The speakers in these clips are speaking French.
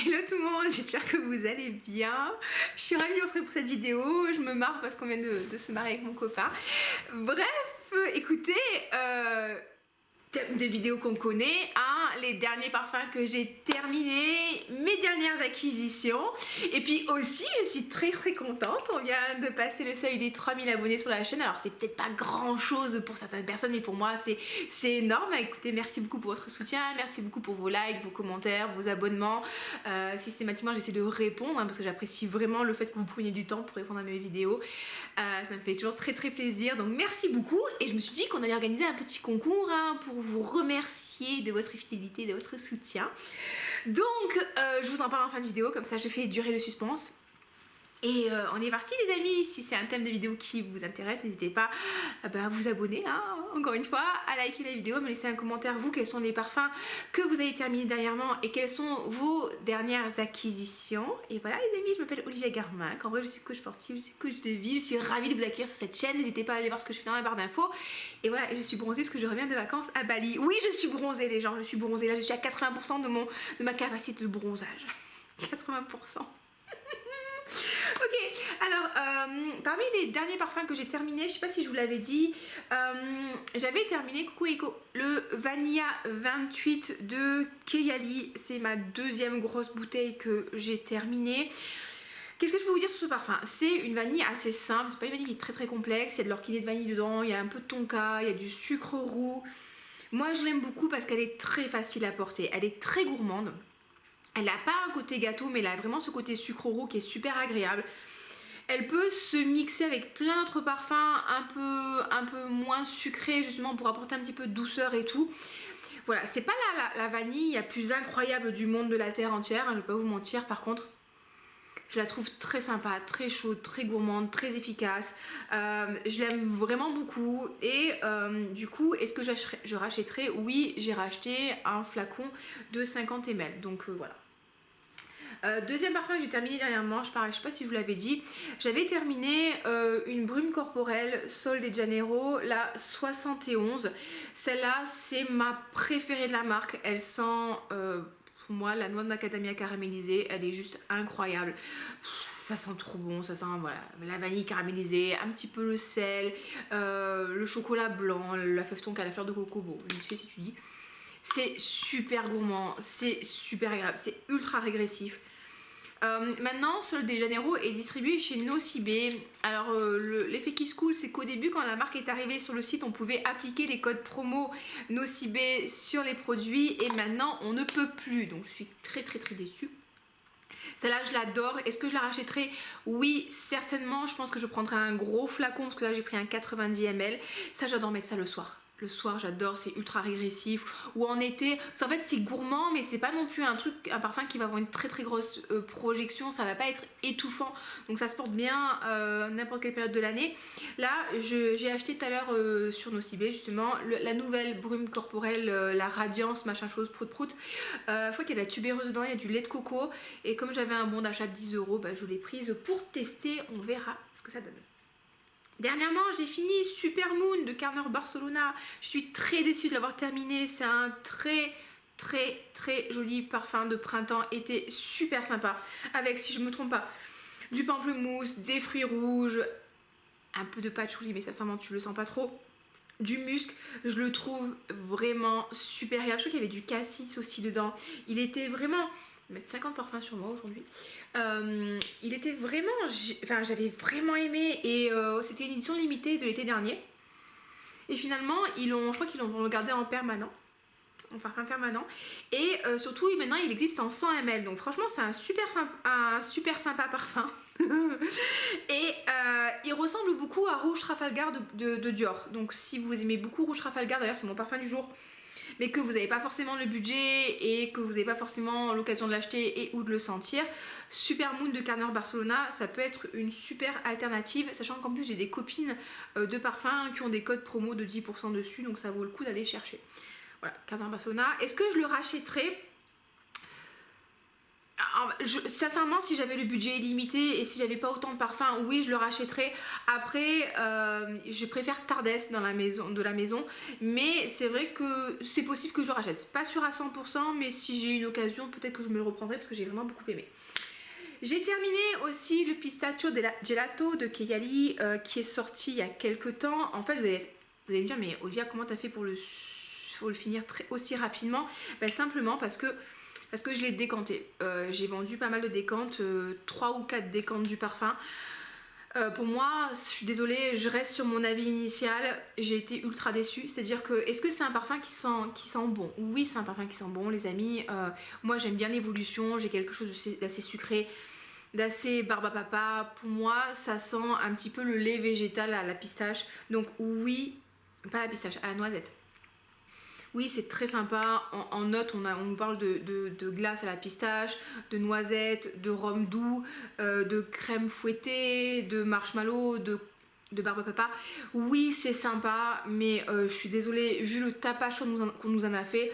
Hello tout le monde, j'espère que vous allez bien. Je suis ravie de vous retrouver pour cette vidéo. Je me marre parce qu'on vient de se marier avec mon copain. Bref, écoutez, des vidéos qu'on connaît, hein, les derniers parfums que j'ai terminés, mes dernières acquisitions. Et puis aussi, je suis très contente. On vient de passer le seuil des 3000 abonnés sur la chaîne. Alors c'est peut-être pas grand chose pour certaines personnes, mais pour moi c'est énorme. Écoutez, merci beaucoup pour votre soutien, merci beaucoup pour vos likes, vos commentaires, vos abonnements. Systématiquement j'essaie de répondre, hein, parce que j'apprécie vraiment le fait que vous preniez du temps pour répondre à mes vidéos. Ça me fait toujours très plaisir, donc merci beaucoup. Et je me suis dit qu'on allait organiser un petit concours, hein, pour vous remercier de votre fidélité, de votre soutien. Donc je vous en parle en fin de vidéo, comme ça je fais durer le suspense. Et on est parti les amis. Si c'est un thème de vidéo qui vous intéresse, n'hésitez pas à vous abonner, hein, encore une fois, à liker la vidéo, me laisser un commentaire vous, quels sont les parfums que vous avez terminés dernièrement et quelles sont vos dernières acquisitions. Et voilà les amis, je m'appelle Olivia Garminck, en vrai je suis coach sportive, je suis coach de vie, je suis ravie de vous accueillir sur cette chaîne, n'hésitez pas à aller voir ce que je fais dans la barre d'infos. Et voilà, et je suis bronzée parce que je reviens de vacances à Bali. Oui, je suis bronzée les gens, je suis bronzée, là je suis à 80% de ma capacité de bronzage. 80%. Ok, alors parmi les derniers parfums que j'ai terminés, je sais pas si je vous l'avais dit, j'avais terminé, coucou Eco, le Vanilla 28 de Kayali. C'est ma deuxième grosse bouteille que j'ai terminée. Qu'est-ce que je peux vous dire sur ce parfum? C'est une vanille assez simple, c'est pas une vanille qui est très complexe, il y a de l'orchidée de vanille dedans, il y a un peu de tonka, il y a du sucre roux. Moi je l'aime beaucoup parce qu'elle est très facile à porter, elle est très gourmande. Elle n'a pas un côté gâteau, mais elle a vraiment ce côté sucre roux qui est super agréable. Elle peut se mixer avec plein d'autres parfums un peu moins sucrés, justement pour apporter un petit peu de douceur et tout. Voilà, c'est pas la vanille la plus incroyable du monde de la terre entière, hein, je vais pas vous mentir. Par contre, je la trouve très sympa, très chaude, très gourmande, très efficace. Je l'aime vraiment beaucoup. Et du coup, est-ce que je rachèterai? Oui, j'ai racheté un flacon de 50 ml. Donc voilà. Deuxième parfum que j'ai terminé dernièrement, je sais pas si je vous l'avais dit, j'avais terminé une brume corporelle Sol de Janeiro, la 71. Celle-là, c'est ma préférée de la marque. Elle sent, pour moi, la noix de macadamia caramélisée. Elle est juste incroyable. Ça sent trop bon, ça sent voilà, la vanille caramélisée, un petit peu le sel, le chocolat blanc, la fève tonka, la fleur de coco, bon, vite fait si tu dis. C'est super gourmand, c'est super agréable, c'est ultra régressif. Maintenant, Sol de Janeiro est distribué chez Nocibé. Alors l'effet qui se coule, c'est qu'au début, quand la marque est arrivée sur le site, on pouvait appliquer les codes promo Nocibé sur les produits, et maintenant on ne peut plus. Donc je suis très déçue. Celle-là, je l'adore. Est-ce que je la rachèterai? Oui, certainement. Je pense que je prendrai un gros flacon parce que là j'ai pris un 90 ml. Ça, j'adore mettre ça le soir. Le soir, j'adore, c'est ultra régressif. Ou en été, en fait c'est gourmand, mais c'est pas non plus un parfum qui va avoir une très grosse projection. Ça va pas être étouffant, donc ça se porte bien n'importe quelle période de l'année. Là, j'ai acheté tout à l'heure sur Nocibé justement la nouvelle brume corporelle, la Radiance machin chose prout. Je crois qu'il y a de la tubéreuse dedans, il y a du lait de coco. Et comme j'avais un bon d'achat de 10 €, bah, je l'ai prise pour tester. On verra ce que ça donne. Dernièrement, j'ai fini Super Moon de Carner Barcelona. Je suis très déçue de l'avoir terminé. C'est un très joli parfum de printemps-été, super sympa. Avec, si je me trompe pas, du pamplemousse, des fruits rouges, un peu de patchouli, mais ça sent, tu le sens pas trop. Du musc, je le trouve vraiment super agréable. Je crois qu'il y avait du cassis aussi dedans. Il était vraiment... Je vais mettre 50 parfums sur moi aujourd'hui. Il était vraiment... Enfin, j'avais vraiment aimé. Et c'était une édition limitée de l'été dernier. Et finalement, je crois qu'ils vont le garder en permanent. En parfum permanent. Et surtout, maintenant, il existe en 100 ml. Donc franchement, c'est un super sympa parfum. Et il ressemble beaucoup à Rouge Trafalgar de Dior. Donc si vous aimez beaucoup Rouge Trafalgar, d'ailleurs c'est mon parfum du jour, mais que vous n'avez pas forcément le budget et que vous n'avez pas forcément l'occasion de l'acheter et ou de le sentir, Super Moon de Carner Barcelona, ça peut être une super alternative, sachant qu'en plus j'ai des copines de parfums qui ont des codes promo de 10% dessus, donc ça vaut le coup d'aller chercher. Voilà, Carner Barcelona. Est-ce que je le rachèterai? Sincèrement, si j'avais le budget illimité et si j'avais pas autant de parfums, oui, je le rachèterais. Après, je préfère Tardès dans de la maison, mais c'est vrai que c'est possible que je le rachète. Pas sûr à 100%, mais si j'ai une occasion, peut-être que je me le reprendrai parce que j'ai vraiment beaucoup aimé. J'ai terminé aussi le Pistachio Gelato de Keyali qui est sorti il y a quelques temps. En fait, vous allez me dire, mais Olivia, comment t'as fait pour le finir aussi rapidement? Ben, simplement parce que je l'ai décanté. J'ai vendu pas mal de décantes, 3 ou 4 décantes du parfum. Pour moi, je suis désolée, je reste sur mon avis initial. J'ai été ultra déçue. C'est-à-dire que, est-ce que c'est un parfum qui sent bon? Oui, c'est un parfum qui sent bon, les amis. Moi, j'aime bien l'évolution. J'ai quelque chose d'assez sucré, d'assez barbe à papa. Pour moi, ça sent un petit peu le lait végétal à la pistache. Donc oui, pas la pistache, à la noisette. Oui, c'est très sympa. En note, on nous parle de glace à la pistache, de noisettes, de rhum doux, de crème fouettée, de marshmallow, de barbe à papa. Oui, c'est sympa, mais je suis désolée, vu le tapage qu'on nous en a fait,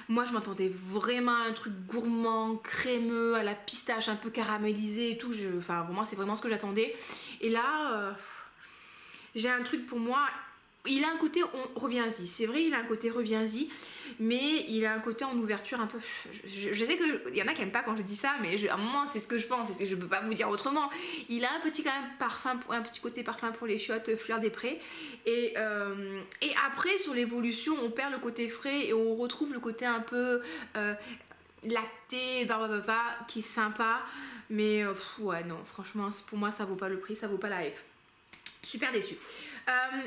moi je m'attendais vraiment à un truc gourmand, crémeux, à la pistache, un peu caramélisé et tout. Enfin, vraiment, c'est vraiment ce que j'attendais. Et là, j'ai un truc pour moi. Il a un côté reviens-y, c'est vrai, il a un côté reviens-y, mais il a un côté en ouverture un peu. Je sais qu'il y en a qui n'aiment pas quand je dis ça, mais à un moment c'est ce que je pense, c'est ce que je peux pas vous dire autrement. Il a un petit quand même parfum, un petit côté parfum pour les chiottes, fleur des prés, et après sur l'évolution on perd le côté frais et on retrouve le côté un peu lacté, barbe à papa qui est sympa, mais ouais non, franchement pour moi ça vaut pas le prix, ça vaut pas la hype. Super déçue.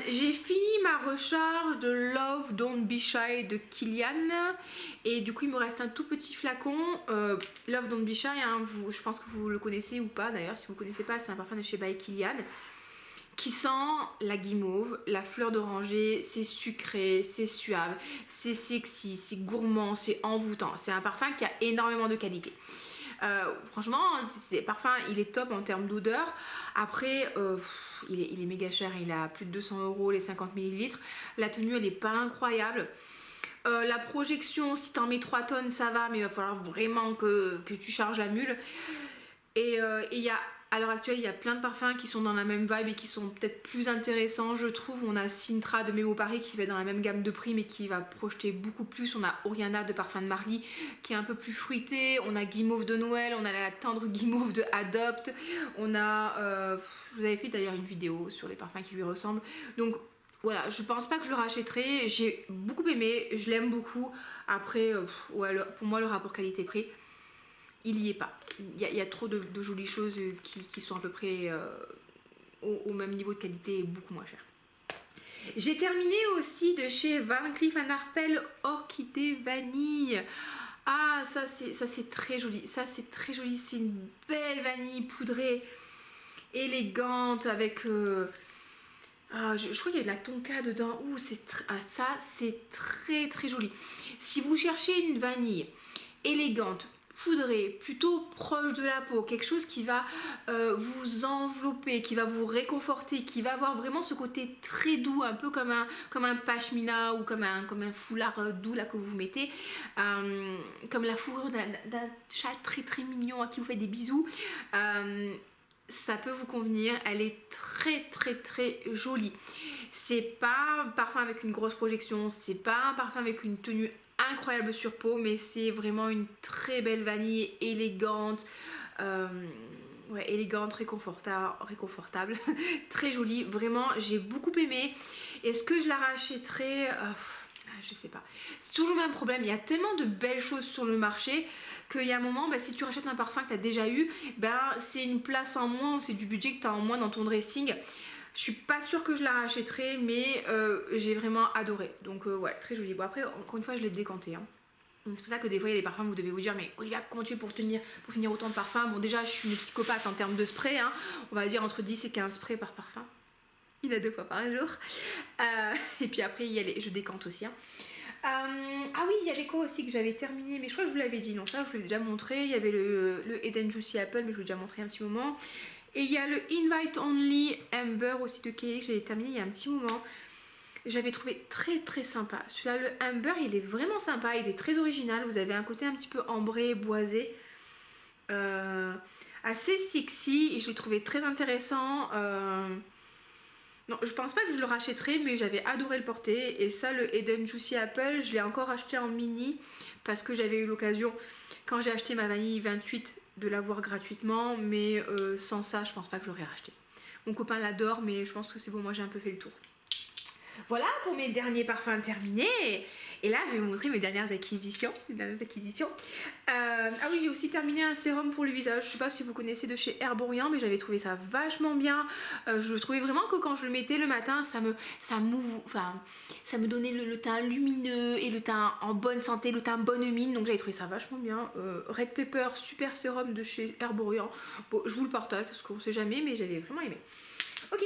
J'ai fini ma recharge de Love Don't Be Shy de Kilian et du coup il me reste un tout petit flacon. Love Don't Be Shy, hein, je pense que vous le connaissez ou pas d'ailleurs. Si vous ne connaissez pas, c'est un parfum de chez By Kilian qui sent la guimauve, la fleur d'oranger. C'est sucré, c'est suave, c'est sexy, c'est gourmand, c'est envoûtant. C'est un parfum qui a énormément de qualité. Franchement, c'est parfum, il est top en termes d'odeur. Après, il est méga cher, il a plus de 200 € les 50 ml. La tenue, elle est pas incroyable. La projection, si t'en mets 3 tonnes, ça va, mais il va falloir vraiment que tu charges la mule. Et il y a à l'heure actuelle, il y a plein de parfums qui sont dans la même vibe et qui sont peut-être plus intéressants, je trouve. On a Sintra de Memo Paris qui va dans la même gamme de prix mais qui va projeter beaucoup plus. On a Oriana de Parfum de Marly qui est un peu plus fruité. On a Guimauve de Noël, on a la tendre Guimauve de Adopt. On a... je vous avais fait d'ailleurs une vidéo sur les parfums qui lui ressemblent. Donc voilà, je pense pas que je le rachèterai. J'ai beaucoup aimé, je l'aime beaucoup. Après, ouais, pour moi, le rapport qualité-prix, il y est pas. Il y a trop de jolies choses qui sont à peu près au même niveau de qualité et beaucoup moins cher. J'ai terminé aussi de chez Van Cleef & Arpels Orchidée Vanille. Ah, ça c'est très joli. Ça c'est très joli. C'est une belle vanille poudrée, élégante avec... je crois qu'il y a de la tonka dedans. Ouh, ça c'est très très joli. Si vous cherchez une vanille élégante, poudré, plutôt proche de la peau, quelque chose qui va vous envelopper, qui va vous réconforter, qui va avoir vraiment ce côté très doux, un peu comme un pashmina ou comme un foulard doux là que vous mettez, comme la fourrure d'un chat très très mignon à qui vous faites des bisous. Ça peut vous convenir, elle est très très très jolie. C'est pas un parfum avec une grosse projection, c'est pas un parfum avec une tenue incroyable sur peau, mais c'est vraiment une très belle vanille élégante, élégante, réconfortable, très jolie. Vraiment, j'ai beaucoup aimé. Est-ce que je la rachèterai? Je sais pas. C'est toujours le même problème. Il y a tellement de belles choses sur le marché qu'il y a un moment, si tu rachètes un parfum que tu as déjà eu, c'est une place en moins ou c'est du budget que tu as en moins dans ton dressing. Je suis pas sûre que je la rachèterai, mais j'ai vraiment adoré. Donc ouais, très joli. Bon après, encore une fois, je l'ai décanté. Hein. C'est pour ça que des fois, il y a des parfums, vous devez vous dire, mais Olivia, comment tu fais pour finir autant de parfums? Bon déjà, je suis une psychopathe en termes de spray. Hein. On va dire entre 10 et 15 sprays par parfum. Il y en a 2 fois par jour. Et puis après, je décante aussi. Hein. Ah oui, il y a l'écho aussi que j'avais terminé, mais je crois que je vous l'avais dit. Non, ça, je vous l'ai déjà montré. Il y avait le Eden Juicy Apple, mais je vous l'ai déjà montré un petit moment. Et il y a le Invite Only Amber aussi de Kelly que j'avais terminé il y a un petit moment. J'avais trouvé très très sympa. Celui-là, le Amber, il est vraiment sympa. Il est très original. Vous avez un côté un petit peu ambré, boisé. assez sexy et je l'ai trouvé très intéressant. Non, je pense pas que je le rachèterai, mais j'avais adoré le porter. Et ça, le Eden Juicy Apple, je l'ai encore acheté en mini parce que j'avais eu l'occasion, quand j'ai acheté ma vanille 28, de l'avoir gratuitement. Mais sans ça, je pense pas que j'aurais racheté. Mon copain l'adore, mais je pense que c'est bon, moi j'ai un peu fait le tour. Voilà pour mes derniers parfums terminés. Et là, je vais vous montrer mes dernières acquisitions. Ah oui, j'ai aussi terminé un sérum pour le visage. Je sais pas si vous connaissez de chez Herborian, mais j'avais trouvé ça vachement bien. Je trouvais vraiment que quand je le mettais le matin, ça me donnait le teint lumineux et le teint en bonne santé, le teint bonne mine. Donc j'avais trouvé ça vachement bien. Red Pepper, super sérum de chez Herborian. Bon, je vous le partage parce qu'on sait jamais, mais j'avais vraiment aimé. Ok.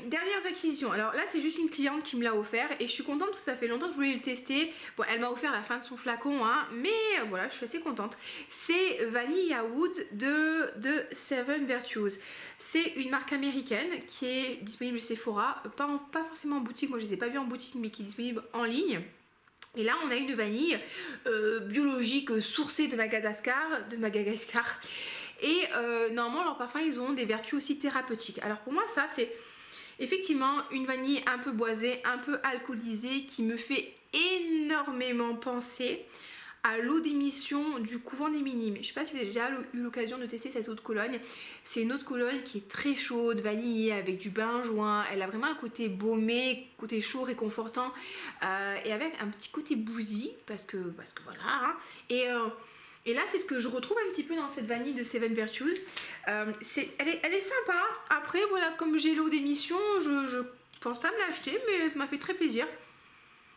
Dernières acquisitions. Alors là, c'est juste une cliente qui me l'a offert et je suis contente parce que ça fait longtemps que je voulais le tester. Bon, elle m'a offert la fin de son flacon, hein, mais voilà, je suis assez contente. C'est Vanilla Wood de Seven Virtues. C'est une marque américaine qui est disponible chez Sephora, pas forcément en boutique. Moi, je les ai pas vus en boutique, mais qui est disponible en ligne. Et là, on a une vanille biologique sourcée de Madagascar. Et normalement, leurs parfums, ils ont des vertus aussi thérapeutiques. Alors pour moi, ça, c'est effectivement une vanille un peu boisée, un peu alcoolisée, qui me fait énormément penser à l'eau d'émission du couvent des Minimes. Je ne sais pas si vous avez déjà eu l'occasion de tester cette eau de Cologne. C'est une eau de Cologne qui est très chaude, vanillée, avec du benjoin. Elle a vraiment un côté baumé, côté chaud, réconfortant, et avec un petit côté bousy, parce que voilà. Hein. Et là, c'est ce que je retrouve un petit peu dans cette vanille de Seven Virtues. Elle est sympa. Après, voilà, comme j'ai l'eau d'émission, je pense pas me l'acheter, mais ça m'a fait très plaisir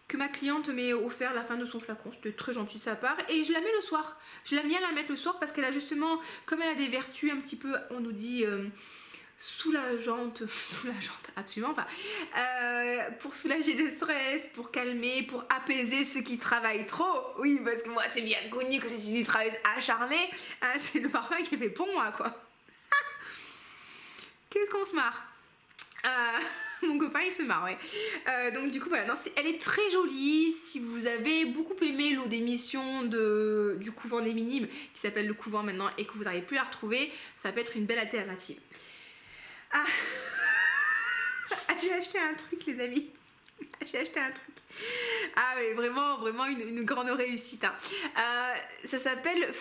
que ma cliente m'ait offert la fin de son flacon. C'était très gentil de sa part. Et je la mets le soir. Je l'aime bien la mettre le soir parce qu'elle a justement, comme elle a des vertus un petit peu, on nous dit... soulageante, absolument pas, pour soulager le stress, pour calmer, pour apaiser ceux qui travaillent trop. Oui, parce que moi c'est bien connu que je suis une travailleuse acharnée, hein, c'est le parfum qui est fait pour moi, quoi. Qu'est-ce qu'on se marre. Mon copain il se marre, ouais. Donc du coup voilà, non, elle est très jolie. Si vous avez beaucoup aimé l'eau d'émission du couvent des Minimes, qui s'appelle le couvent maintenant, et que vous n'arrivez plus à la retrouver, ça peut être une belle alternative. Ah, j'ai acheté un truc, les amis. J'ai acheté un truc. Ah mais vraiment une grande réussite. Hein. Ça s'appelle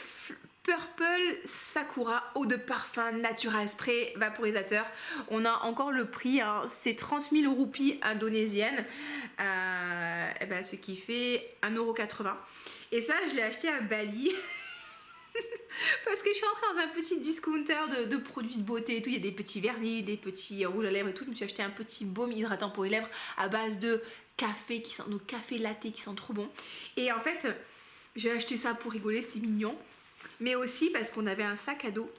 Purple Sakura eau de parfum natural spray vaporisateur. On a encore le prix, hein, c'est 30 000 roupies indonésiennes, ce qui fait 1,80 €. Et ça, je l'ai acheté à Bali. Parce que je suis entrée dans un petit discounter de produits de beauté et tout. Il y a des petits vernis, des petits rouges à lèvres et tout. Je me suis acheté un petit baume hydratant pour les lèvres à base de café café latte qui sent trop bon. Et en fait, j'ai acheté ça pour rigoler, c'était mignon. Mais aussi parce qu'on avait un sac à dos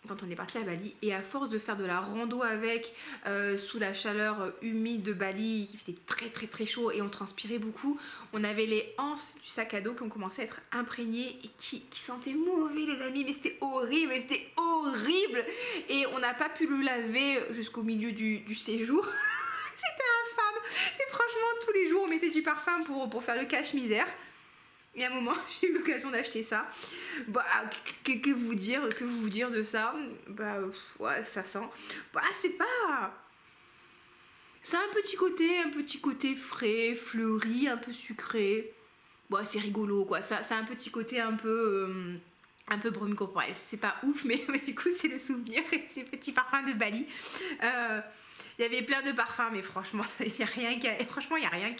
quand on est parti à Bali, et à force de faire de la rando avec, sous la chaleur humide de Bali, qui faisait très chaud et on transpirait beaucoup, on avait les anses du sac à dos qui ont commencé à être imprégnées et qui sentaient mauvais, les amis, mais c'était horrible, et on n'a pas pu le laver jusqu'au milieu du séjour. C'était infâme, et franchement tous les jours on mettait du parfum pour faire le cache-misère. Et à un moment, j'ai eu l'occasion d'acheter ça. Bah, que vous dire de ça? Bah, ouais, ça sent. Bah, c'est pas... C'est un petit côté frais, fleuri, un peu sucré. Bah, c'est rigolo, quoi. Ça a un petit côté un peu brume corporelle. C'est pas ouf, mais du coup, c'est le souvenir et ces petits parfums de Bali. Il y avait plein de parfums, mais franchement, il n'y a rien qu'à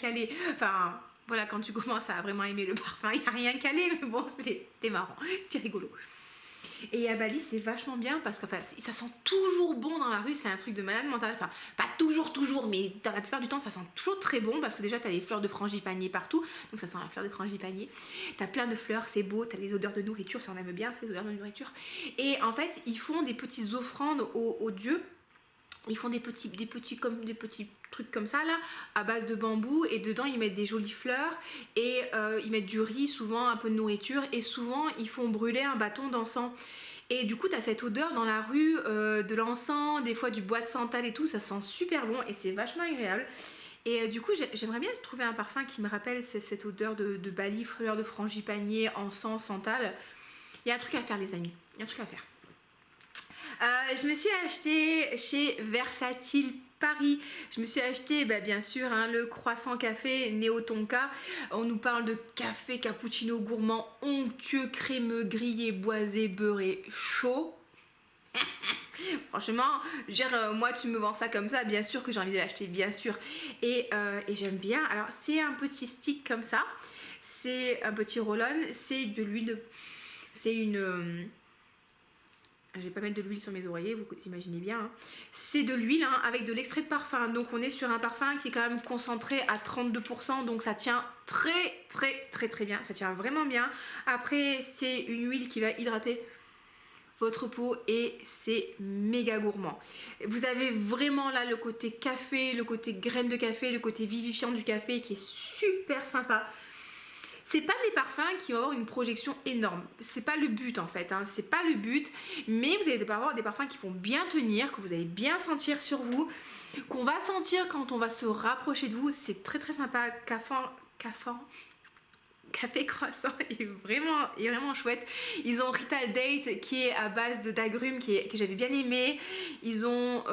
aller. Enfin... Voilà, quand tu commences à vraiment aimer le parfum, il n'y a rien calé, mais bon, c'était marrant, c'est rigolo. Et à Bali, c'est vachement bien parce que ça sent toujours bon dans la rue, c'est un truc de malade mental. Enfin, pas toujours, mais dans la plupart du temps, ça sent toujours très bon parce que déjà, tu as les fleurs de frangipanier partout, donc ça sent la fleur de frangipanier. Tu as plein de fleurs, c'est beau, tu as les odeurs de nourriture, ça on aime bien, ces odeurs de nourriture. Et en fait, ils font des petites offrandes aux dieux. Ils font des petits trucs comme ça là, à base de bambou, et dedans ils mettent des jolies fleurs et ils mettent du riz, souvent un peu de nourriture, et souvent ils font brûler un bâton d'encens. Et du coup tu as cette odeur dans la rue, de l'encens, des fois du bois de santal et tout, ça sent super bon et c'est vachement agréable. Et du coup j'aimerais bien trouver un parfum qui me rappelle cette odeur de Bali, fleur de frangipanier, encens, santal. Il y a un truc à faire les amis, il y a un truc à faire. Je me suis acheté chez Versatile Paris, je me suis acheté bien sûr le croissant café Néo Tonka. On nous parle de café cappuccino gourmand, onctueux, crémeux, grillé, boisé, beurré, chaud. Franchement, je veux dire, moi tu me vends ça comme ça, bien sûr que j'ai envie de l'acheter, bien sûr. Et j'aime bien. Alors c'est un petit stick comme ça, c'est un petit roll-on, c'est de l'huile, c'est une... je vais pas mettre de l'huile sur mes oreillers, vous imaginez bien. Hein. C'est de l'huile avec de l'extrait de parfum. Donc on est sur un parfum qui est quand même concentré à 32%. Donc ça tient très bien. Ça tient vraiment bien. Après c'est une huile qui va hydrater votre peau et c'est méga gourmand. Vous avez vraiment là le côté café, le côté graine de café, le côté vivifiant du café qui est super sympa. C'est pas des parfums qui vont avoir une projection énorme, c'est pas le but en fait, c'est pas le but, mais vous allez avoir des parfums qui vont bien tenir, que vous allez bien sentir sur vous, qu'on va sentir quand on va se rapprocher de vous. C'est très sympa. Café croissant est vraiment chouette. Ils ont Rital Date qui est à base d'agrumes que j'avais bien aimé. Ils ont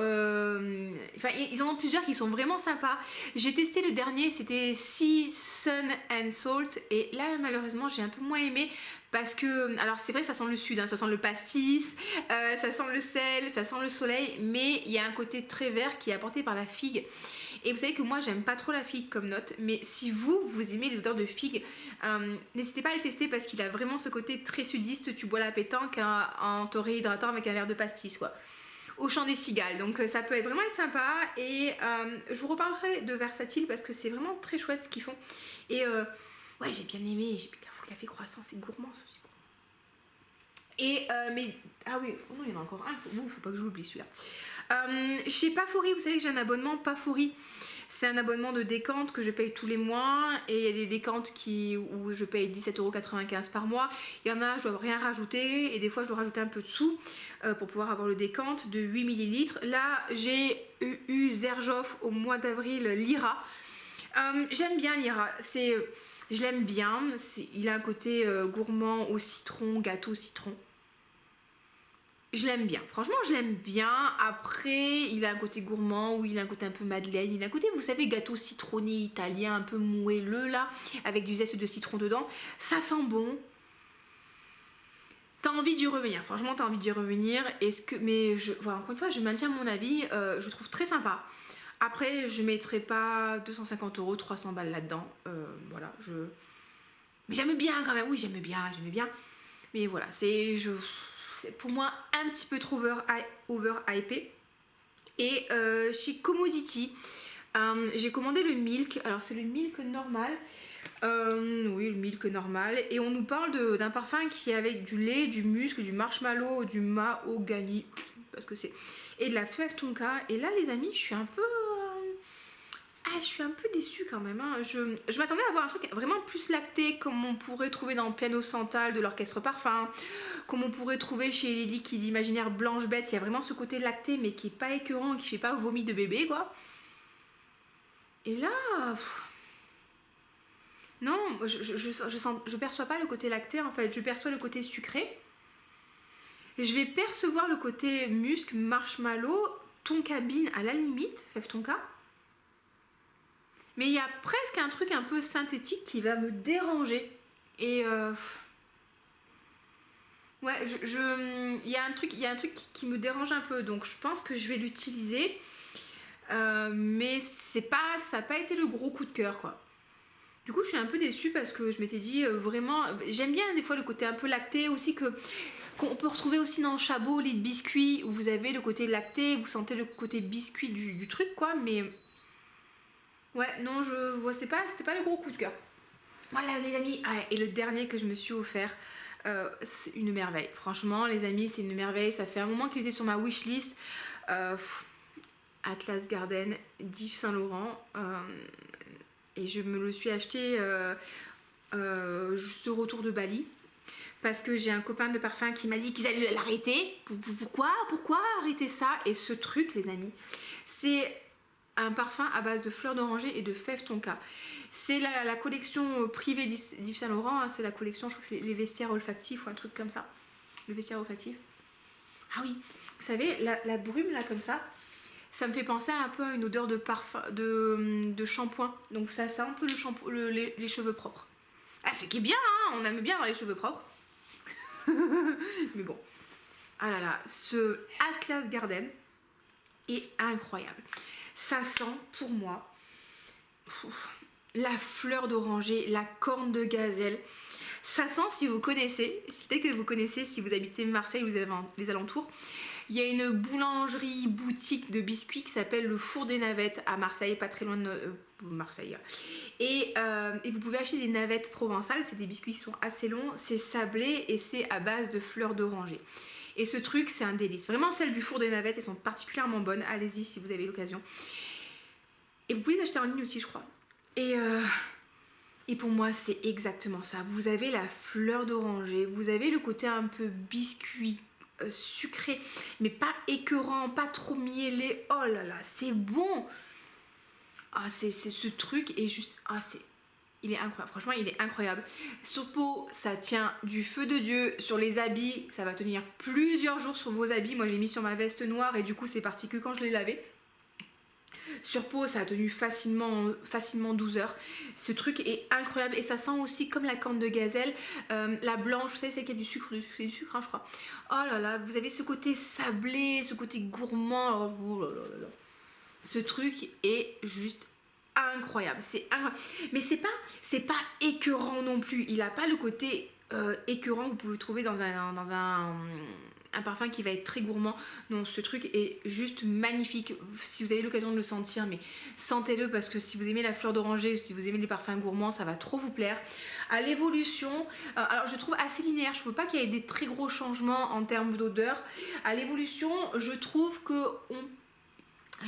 ils en ont plusieurs qui sont vraiment sympas. J'ai testé le dernier, c'était Sea, Sun and Salt, et là malheureusement j'ai un peu moins aimé parce que, alors c'est vrai ça sent le sud, ça sent le pastis, ça sent le sel, ça sent le soleil, mais il y a un côté très vert qui est apporté par la figue. Et vous savez que moi j'aime pas trop la figue comme note, mais si vous aimez les odeurs de figue, n'hésitez pas à le tester parce qu'il a vraiment ce côté très sudiste. Tu bois la pétanque en te réhydratant avec un verre de pastis quoi, au chant des cigales. Donc ça peut vraiment être sympa. Et je vous reparlerai de Versatile parce que c'est vraiment très chouette ce qu'ils font. Et ouais, j'ai bien aimé, j'ai café croissant, c'est gourmand ça aussi. Et mais ah oui, oh non, il y en a encore un, bon, faut pas que je l'oublie celui-là. Chez Pafori, vous savez que j'ai un abonnement Pafori. C'est un abonnement de décantes que je paye tous les mois, et il y a des décantes où je paye 17,95 € par mois. Il y en a, je dois rien rajouter, et des fois je dois rajouter un peu de sous pour pouvoir avoir le décante de 8 ml. Là, j'ai eu Zerjoff au mois d'avril, Lyra. J'aime bien Lyra, je l'aime bien, il a un côté gourmand au citron, gâteau citron. Je l'aime bien, franchement je l'aime bien. Après il a un côté gourmand, ou il a un côté un peu madeleine, il a un côté, vous savez, gâteau citronné italien un peu moelleux là, avec du zeste de citron dedans. Ça sent bon, t'as envie d'y revenir, franchement t'as envie d'y revenir. Mais voilà, encore une fois je maintiens mon avis, je trouve très sympa. Après je mettrai pas 250 €, 300 balles là-dedans, voilà, mais j'aime bien quand même, oui j'aime bien. Mais voilà, c'est pour moi un petit peu trop over-hypé. Et chez Commodity, j'ai commandé le milk. Alors c'est le milk normal. Oui, le milk normal. Et on nous parle d'un parfum qui est avec du lait, du musc, du marshmallow, du mahogany, parce que c'est, et de la fève tonka. Et là les amis, je suis un peu déçue quand même. Je m'attendais à avoir un truc vraiment plus lacté, comme on pourrait trouver dans Piano Santal de l'Orchestre Parfum, comme on pourrait trouver chez les liquides imaginaires Blanche Bête. Il y a vraiment ce côté lacté, mais qui est pas écœurant, qui fait pas vomi de bébé quoi. Et là, non, je perçois pas le côté lacté en fait. Je perçois le côté sucré. Je vais percevoir le côté musc, marshmallow, tonka bean à la limite, fève tonka. Mais il y a presque un truc un peu synthétique qui va me déranger. Et ouais, il y a un truc qui me dérange un peu. Donc je pense que je vais l'utiliser. Mais ça n'a pas été le gros coup de cœur quoi. Du coup je suis un peu déçue parce que je m'étais dit vraiment, j'aime bien des fois le côté un peu lacté aussi, qu'on peut retrouver aussi dans Chabot, les biscuits, où vous avez le côté lacté, vous sentez le côté biscuit du truc quoi. Mais ouais, non, c'était pas le gros coup de cœur. Voilà les amis. Et le dernier que je me suis offert, c'est une merveille. Franchement les amis, c'est une merveille. Ça fait un moment qu'il était sur ma wishlist. Atlas Garden d'Yves Saint Laurent. Et je me le suis acheté juste au retour de Bali. Parce que j'ai un copain de parfum qui m'a dit qu'ils allaient l'arrêter. Pourquoi arrêter ça? Et ce truc les amis, c'est un parfum à base de fleurs d'oranger et de fèves tonka. C'est la collection privée d'Yves Saint Laurent, c'est la collection, je crois que c'est les vestiaires olfactifs ou un truc comme ça. le vestiaire olfactif. Ah oui, vous savez, la brume là comme ça me fait penser un peu à une odeur de parfum, de shampoing. Donc ça sent un peu les cheveux propres. Ah, c'est qui est bien, hein, on aime bien avoir les cheveux propres. Mais bon. Ah là là, ce Atlas Garden est incroyable. Ça sent pour moi la fleur d'oranger, la corne de gazelle. Ça sent, si vous connaissez, peut-être que vous connaissez si vous habitez Marseille ou les alentours, il y a une boulangerie boutique de biscuits qui s'appelle le Four des Navettes à Marseille, pas très loin de Marseille. Et vous pouvez acheter des navettes provençales, c'est des biscuits qui sont assez longs, c'est sablé et c'est à base de fleurs d'oranger. Et ce truc, c'est un délice. Vraiment, celles du Four des Navettes, elles sont particulièrement bonnes. Allez-y si vous avez l'occasion. Et vous pouvez les acheter en ligne aussi, je crois. Et pour moi, c'est exactement ça. Vous avez la fleur d'oranger, vous avez le côté un peu biscuit, sucré, mais pas écœurant, pas trop mielé. Oh là là, c'est bon. Ah, c'est ce truc est juste... Ah, il est incroyable, franchement il est incroyable. Sur peau, ça tient du feu de Dieu. Sur les habits, ça va tenir plusieurs jours sur vos habits. Moi j'ai mis sur ma veste noire et du coup c'est parti que quand je l'ai lavé. Sur peau, ça a tenu facilement 12 heures. Ce truc est incroyable et ça sent aussi comme la corne de gazelle. La blanche, vous savez, c'est qu'il y a du sucre, c'est du sucre, hein, je crois. Oh là là, vous avez ce côté sablé, ce côté gourmand. Oh là là là là. Ce truc est juste incroyable. Mais c'est pas écœurant non plus. Il a pas le côté écœurant que vous pouvez trouver dans un parfum qui va être très gourmand. Non, ce truc est juste magnifique. Si vous avez l'occasion de le sentir, mais sentez-le parce que si vous aimez la fleur d'oranger, si vous aimez les parfums gourmands, ça va trop vous plaire. À l'évolution, alors je trouve assez linéaire. Je ne trouve pas qu'il y ait des très gros changements en termes d'odeur. À l'évolution, je trouve que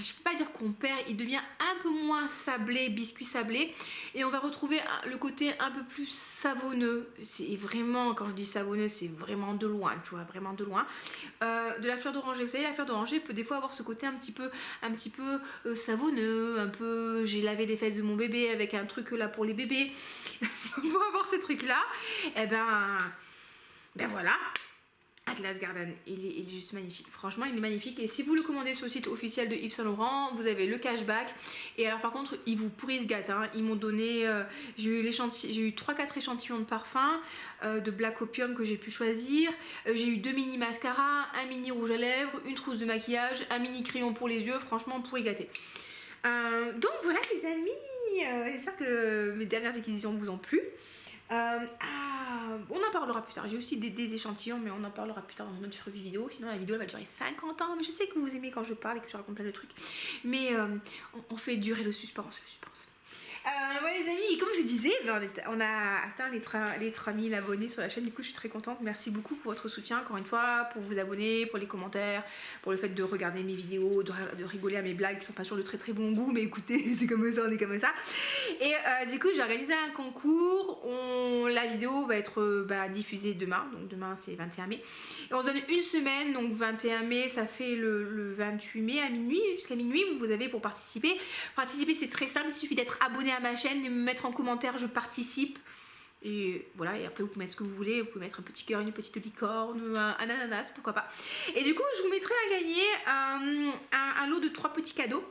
je peux pas dire qu'on perd, il devient un peu moins sablé, biscuit sablé, et on va retrouver le côté un peu plus savonneux. C'est vraiment, quand je dis savonneux, c'est vraiment de loin, tu vois, vraiment de loin. De la fleur d'oranger, vous savez, la fleur d'oranger peut des fois avoir ce côté un petit peu savonneux, un peu, j'ai lavé les fesses de mon bébé avec un truc là pour les bébés. Pour avoir ce truc là, et ben voilà. Atlas Garden, il est juste magnifique. Franchement, il est magnifique. Et si vous le commandez sur le site officiel de Yves Saint Laurent, vous avez le cashback. Et alors, par contre, ils vous pourrissent se gâtent. Hein. Ils m'ont donné, j'ai eu 3-4 échantillons de parfum de Black Opium que j'ai pu choisir. J'ai eu 2 mini mascaras, un mini rouge à lèvres, une trousse de maquillage, un mini crayon pour les yeux. Franchement, pourri gâté. Donc voilà, les amis. J'espère que mes dernières acquisitions vous ont plu. On en parlera plus tard. J'ai aussi des échantillons, mais on en parlera plus tard dans une autre vidéo. Sinon, la vidéo elle va durer 50 ans. Mais je sais que vous aimez quand je parle et que je raconte plein de trucs. Mais on fait durer le suspense. Ouais les amis, comme je disais, on a atteint les 3000 abonnés sur la chaîne, du coup je suis très contente. Merci beaucoup pour votre soutien, encore une fois, pour vous abonner, pour les commentaires, pour le fait de regarder mes vidéos, de rigoler à mes blagues qui sont pas toujours de très très bon goût, mais écoutez, c'est comme ça, on est comme ça. Et du coup j'ai organisé un concours, la vidéo va être diffusée demain, donc demain c'est 21 mai. Et on se donne une semaine, donc 21 mai ça fait le 28 mai à minuit, jusqu'à minuit, vous avez pour participer. Participer c'est très simple, il suffit d'être abonné à ma chaîne et me mettre en commentaire je participe et voilà, et après vous pouvez mettre ce que vous voulez, vous pouvez mettre un petit cœur, une petite licorne, un ananas, pourquoi pas. Et du coup je vous mettrai à gagner un lot de 3 petits cadeaux.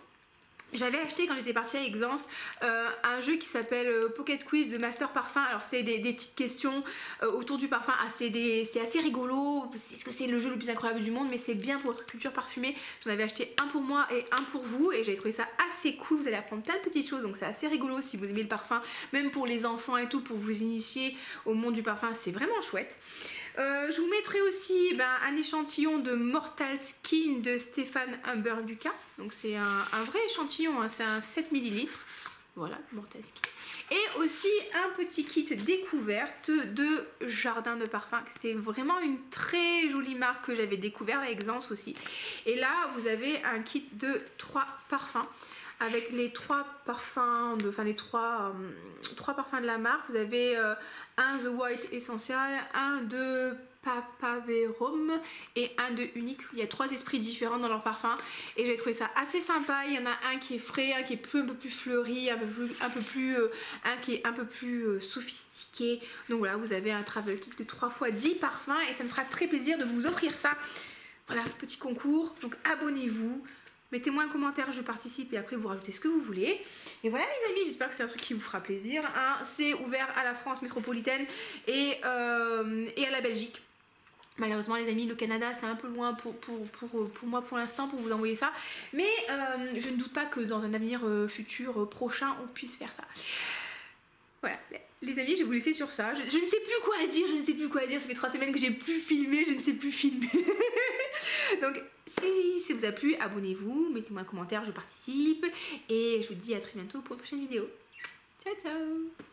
J'avais acheté quand j'étais partie à Exence un jeu qui s'appelle Pocket Quiz de Master Parfum. Alors c'est des petites questions autour du parfum. C'est assez rigolo. Est-ce que c'est le jeu le plus incroyable du monde? Mais c'est bien pour votre culture parfumée. J'en avais acheté un pour moi et un pour vous. Et j'avais trouvé ça assez cool. Vous allez apprendre plein de petites choses. Donc c'est assez rigolo si vous aimez le parfum. Même pour les enfants et tout, pour vous initier au monde du parfum. C'est vraiment chouette. Je vous mettrai aussi un échantillon de Mortal Skin de Stéphane Humber Lucas. Donc c'est un vrai échantillon, hein, c'est un 7 ml. Voilà, Mortal Skin. Et aussi un petit kit découverte de Jardin de Parfum. C'était vraiment une très jolie marque que j'avais découvert à Exence aussi. Et là, vous avez un kit de 3 parfums. Avec les 3 parfums, les 3 parfums de la marque. Vous avez un The White Essential, un de Papaverum et un de unique. Il y a 3 esprits différents dans leur parfum et j'ai trouvé ça assez sympa. Il y en a un qui est frais, un qui est un peu plus fleuri, un qui est un peu plus sophistiqué. Donc voilà, vous avez un travel kit de 3 fois 10 parfums et ça me fera très plaisir de vous offrir ça. Voilà, petit concours. Donc abonnez-vous. Mettez-moi un commentaire, je participe et après vous rajoutez ce que vous voulez. Et voilà les amis, j'espère que c'est un truc qui vous fera plaisir. Hein. C'est ouvert à la France métropolitaine et à la Belgique. Malheureusement les amis, le Canada c'est un peu loin pour moi pour l'instant pour vous envoyer ça. Mais je ne doute pas que dans un avenir futur prochain on puisse faire ça. Voilà les amis, je vais vous laisser sur ça. Je ne sais plus quoi dire, ça fait 3 semaines que j'ai plus filmé, je ne sais plus filmer. Donc si ça vous a plu, abonnez-vous, mettez-moi un commentaire, je participe. Et je vous dis à très bientôt pour une prochaine vidéo. Ciao ciao.